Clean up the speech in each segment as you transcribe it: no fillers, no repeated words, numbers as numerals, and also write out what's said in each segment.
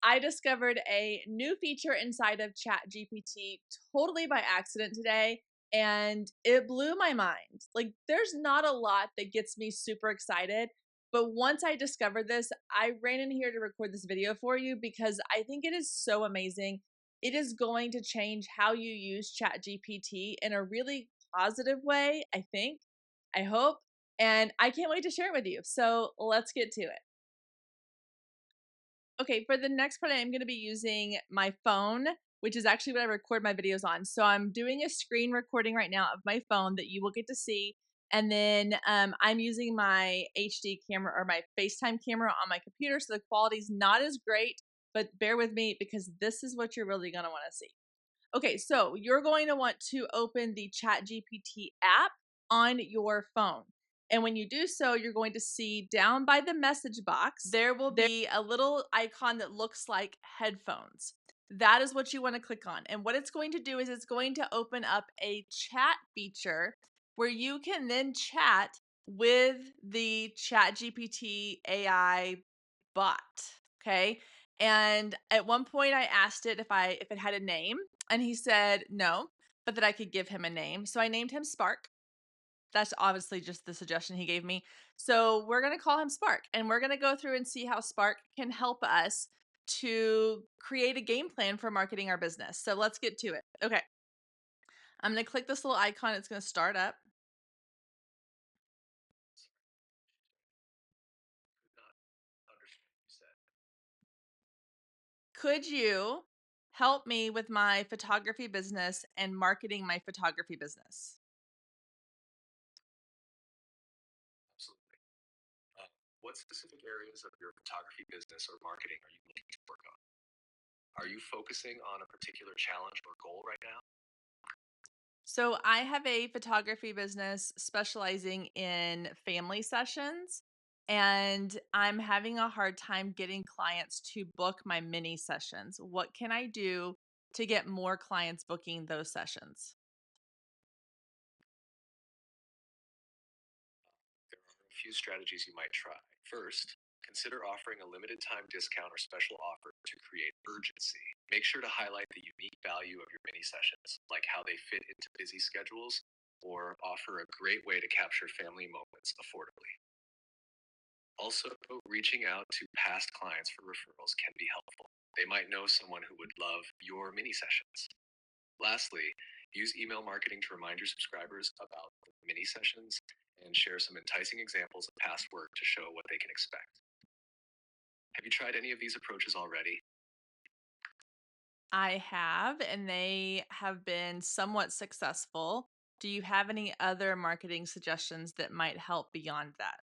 I discovered a new feature inside of ChatGPT totally by accident today, and it blew my mind. Like, there's not a lot that gets me super excited, but once I discovered this, I ran in here to record this video for you because I think it is so amazing. It is going to change how you use ChatGPT in a really positive way, I think. I hope. And I can't wait to share it with you. So let's get to it. Okay, for the next part, I'm going to be using my phone, which is actually what I record my videos on. So I'm doing a screen recording right now of my phone that you will get to see. And then I'm using my HD camera or my FaceTime camera on my computer. So the quality's not as great, but bear with me because this is what you're really going to want to see. Okay, so you're going to want to open the ChatGPT app on your phone. And when you do so, you're going to see down by the message box, there will be a little icon that looks like headphones. That is what you want to click on. And what it's going to do is it's going to open up a chat feature where you can then chat with the ChatGPT AI bot. Okay. And at one point I asked it if it had a name, and he said no, but that I could give him a name. So I named him Spark. That's obviously just the suggestion he gave me. So we're going to call him Spark, and we're going to go through and see how Spark can help us to create a game plan for marketing our business. So let's get to it. Okay. I'm going to click this little icon. It's going to start up. Could you help me with my photography business and marketing my photography business? Absolutely. What specific areas of your photography business or marketing are you looking to work on? Are you focusing on a particular challenge or goal right now? So I have a photography business specializing in family sessions, and I'm having a hard time getting clients to book my mini sessions. What can I do to get more clients booking those sessions? There are a few strategies you might try. First, consider offering a limited time discount or special offer to create urgency. Make sure to highlight the unique value of your mini sessions, like how they fit into busy schedules, or offer a great way to capture family moments affordably. Also, reaching out to past clients for referrals can be helpful. They might know someone who would love your mini sessions. Lastly, use email marketing to remind your subscribers about the mini sessions and share some enticing examples of past work to show what they can expect. Have you tried any of these approaches already? I have, and they have been somewhat successful. Do you have any other marketing suggestions that might help beyond that?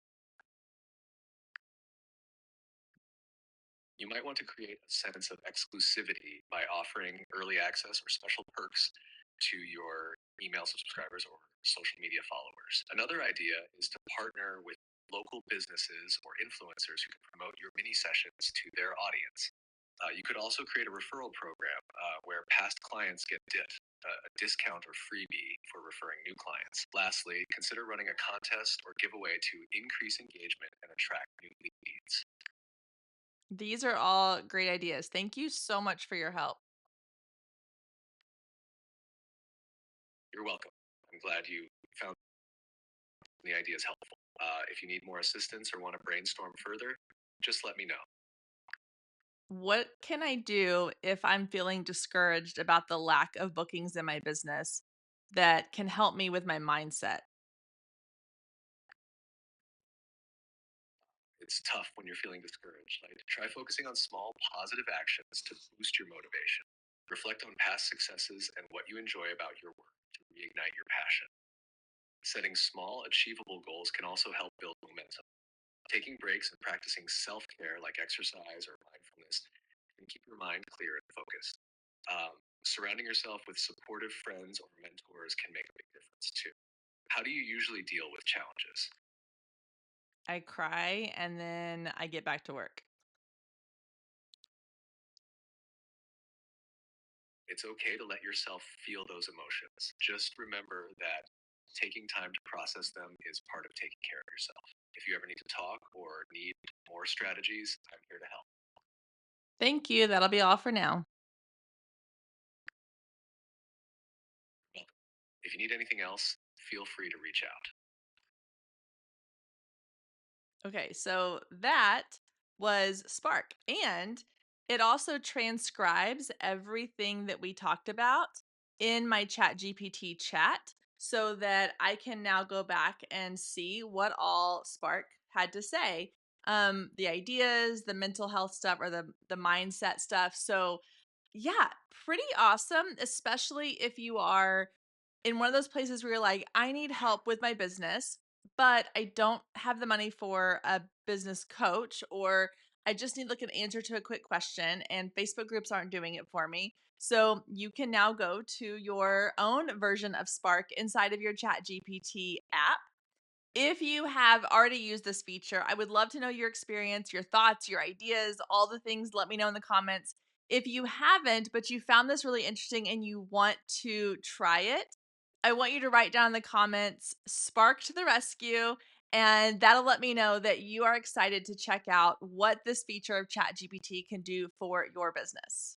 You might want to create a sense of exclusivity by offering early access or special perks to your email subscribers or social media followers. Another idea is to partner with local businesses or influencers who can promote your mini sessions to their audience. You could also create a referral program where past clients get a discount or freebie for referring new clients. Lastly, consider running a contest or giveaway to increase engagement and attract new leads. These are all great ideas. Thank you so much for your help. You're welcome. I'm glad you found the ideas helpful. If you need more assistance or want to brainstorm further, just let me know. What can I do if I'm feeling discouraged about the lack of bookings in my business that can help me with my mindset? It's tough when you're feeling discouraged. Like, try focusing on small, positive actions to boost your motivation. Reflect on past successes and what you enjoy about your work to reignite your passion. Setting small, achievable goals can also help build momentum. Taking breaks and practicing self care like exercise or mindfulness can keep your mind clear and focused. Surrounding yourself with supportive friends or mentors can make a big difference too. How do you usually deal with challenges? I cry and then I get back to work. It's okay to let yourself feel those emotions. Just remember that taking time to process them is part of taking care of yourself. If you ever need to talk or need more strategies, I'm here to help. Thank you. That'll be all for now. Welcome. If you need anything else, feel free to reach out. Okay, so that was Spark. And it also transcribes everything that we talked about in my ChatGPT chat so that I can now go back and see what all Spark had to say. The ideas, the mental health stuff or the mindset stuff. So yeah, pretty awesome, especially if you are in one of those places where you're like, I need help with my business, but I don't have the money for a business coach, or I just need like an answer to a quick question, and Facebook groups aren't doing it for me. So you can now go to your own version of Spark inside of your Chat GPT app. If you have already used this feature, I would love to know your experience, your thoughts, your ideas, all the things. Let me know in the comments. If you haven't, but you found this really interesting and you want to try it, I want you to write down in the comments Spark to the rescue. And that'll let me know that you are excited to check out what this feature of ChatGPT can do for your business.